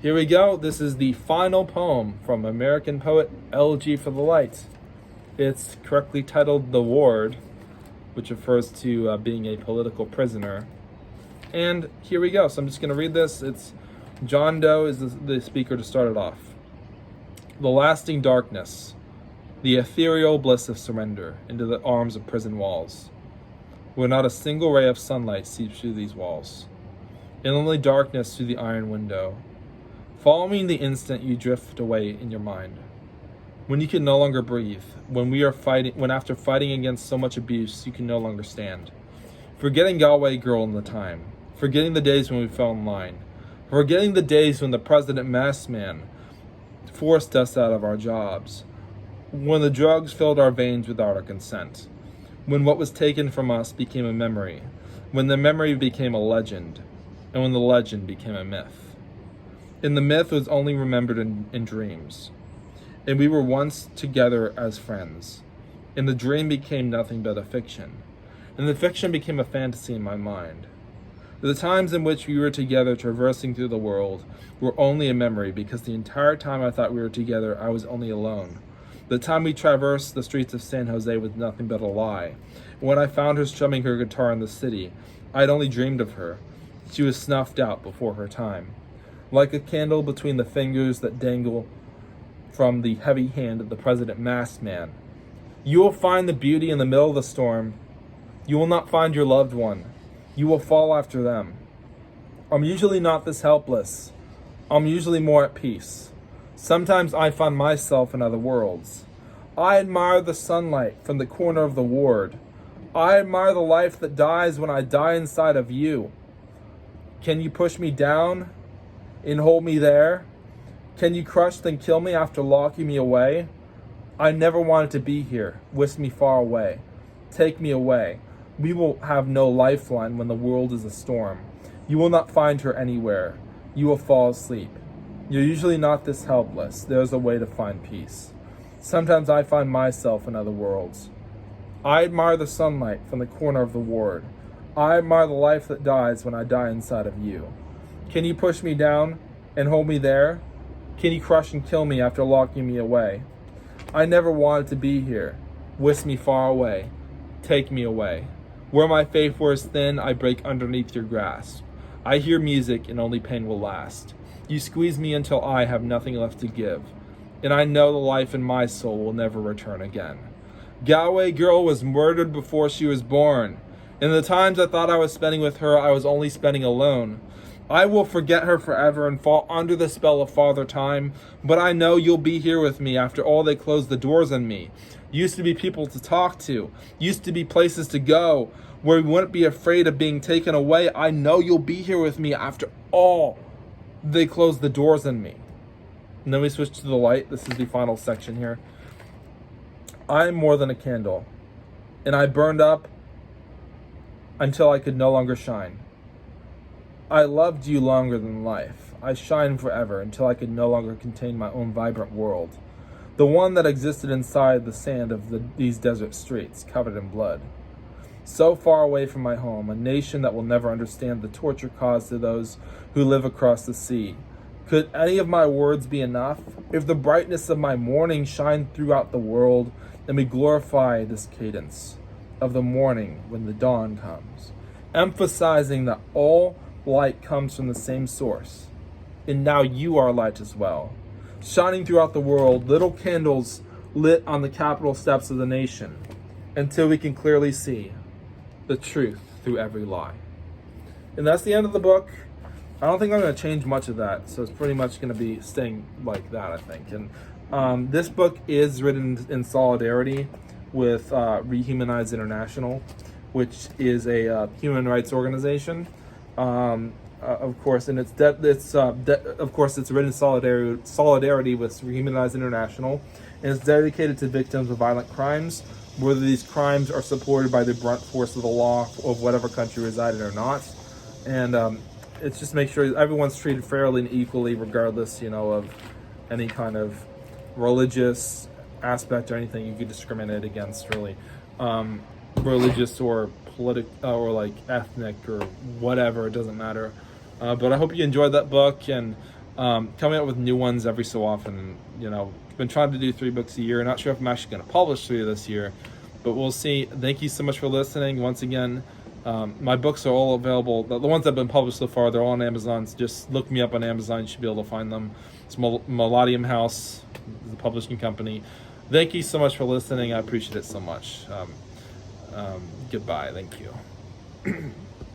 Here we go. This is the final poem from American poet Elegy for the Light. It's correctly titled The Ward, which refers to being a political prisoner. And here we go. So I'm just going to read this. It's John Doe is the speaker to start it off. The lasting darkness, the ethereal bliss of surrender into the arms of prison walls, where not a single ray of sunlight seeps through these walls, and only darkness through the iron window, following the instant you drift away in your mind. When you can no longer breathe, when after fighting against so much abuse, you can no longer stand. Forgetting Galway Girl in the time, forgetting the days when we fell in line, forgetting the days when the President Masked Man forced us out of our jobs, when the drugs filled our veins without our consent, when what was taken from us became a memory, when the memory became a legend, and when the legend became a myth. And the myth was only remembered in dreams. And we were once together as friends. And the dream became nothing but a fiction. And the fiction became a fantasy in my mind. The times in which we were together traversing through the world were only a memory, because the entire time I thought we were together, I was only alone. The time we traversed the streets of San Jose was nothing but a lie. When I found her strumming her guitar in the city, I had only dreamed of her. She was snuffed out before her time. Like a candle between the fingers that dangle from the heavy hand of the President Masked Man. You will find the beauty in the middle of the storm. You will not find your loved one. You will fall after them. I'm usually not this helpless. I'm usually more at peace. Sometimes I find myself in other worlds. I admire the sunlight from the corner of the ward. I admire the life that dies when I die inside of you. Can you push me down and hold me there? Can you crush then kill me after locking me away? I never wanted to be here. Whisk me far away. Take me away. We will have no lifeline when the world is a storm. You will not find her anywhere. You will fall asleep. You're usually not this helpless. There's a way to find peace. Sometimes I find myself in other worlds. I admire the sunlight from the corner of the ward. I admire the life that dies when I die inside of you. Can you push me down and hold me there? Can you crush and kill me after locking me away? I never wanted to be here. Whisk me far away. Take me away. Where my faith wears thin, I break underneath your grasp. I hear music and only pain will last. You squeeze me until I have nothing left to give. And I know the life in my soul will never return again. Galway Girl was murdered before she was born. In the times I thought I was spending with her, I was only spending alone. I will forget her forever and fall under the spell of Father Time, but I know you'll be here with me after all they closed the doors on me. Used to be people to talk to, used to be places to go, where we wouldn't be afraid of being taken away. I know you'll be here with me after all they closed the doors on me. And then we switch to the light. This is the final section here. I am more than a candle, and I burned up until I could no longer shine. I loved you longer than life. I shine forever until I could no longer contain my own vibrant world, the one that existed inside the sand of these desert streets, covered in blood. So far away from my home, a nation that will never understand the torture caused to those who live across the sea. Could any of my words be enough? If the brightness of my morning shine throughout the world, then we glorify this cadence of the morning when the dawn comes, emphasizing that all light comes from the same source. And now you are light as well, shining throughout the world, little candles lit on the Capitol steps of the nation, until we can clearly see the truth through every lie. And that's the end of the book. I don't think I'm going to change much of that, so it's pretty much going to be staying like that, I think. And this book is written in solidarity with Rehumanize International, which is a human rights organization. Of course, and it's written in solidarity with Rehumanize International, and it's dedicated to victims of violent crimes, whether these crimes are supported by the brunt force of the law of whatever country resided or not. And it's just make sure everyone's treated fairly and equally, regardless, of any kind of religious aspect or anything you could discriminate against, really, religious or political or like ethnic or whatever. It doesn't matter. But I hope you enjoyed that book, and coming out with new ones every so often. Been trying to do 3 books a year. Not sure if I'm actually going to publish 3 this year, but we'll see. Thank you so much for listening. Once again, my books are all available. The ones that have been published so far, they're all on Amazon. So just look me up on Amazon. You should be able to find them. It's Melodium House, the publishing company. Thank you so much for listening. I appreciate it so much. Goodbye. Thank you.